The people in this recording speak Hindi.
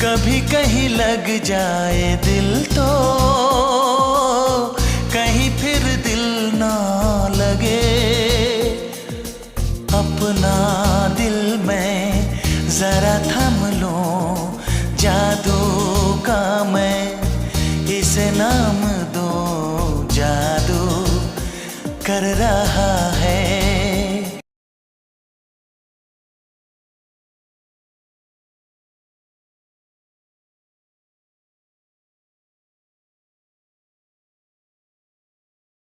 कभी कहीं लग जाए दिल तो कहीं फिर दिल ना लगे। अपना दिल में जरा थम लूं, जादू का मैं इसे नाम दूं। जादू कर रहा है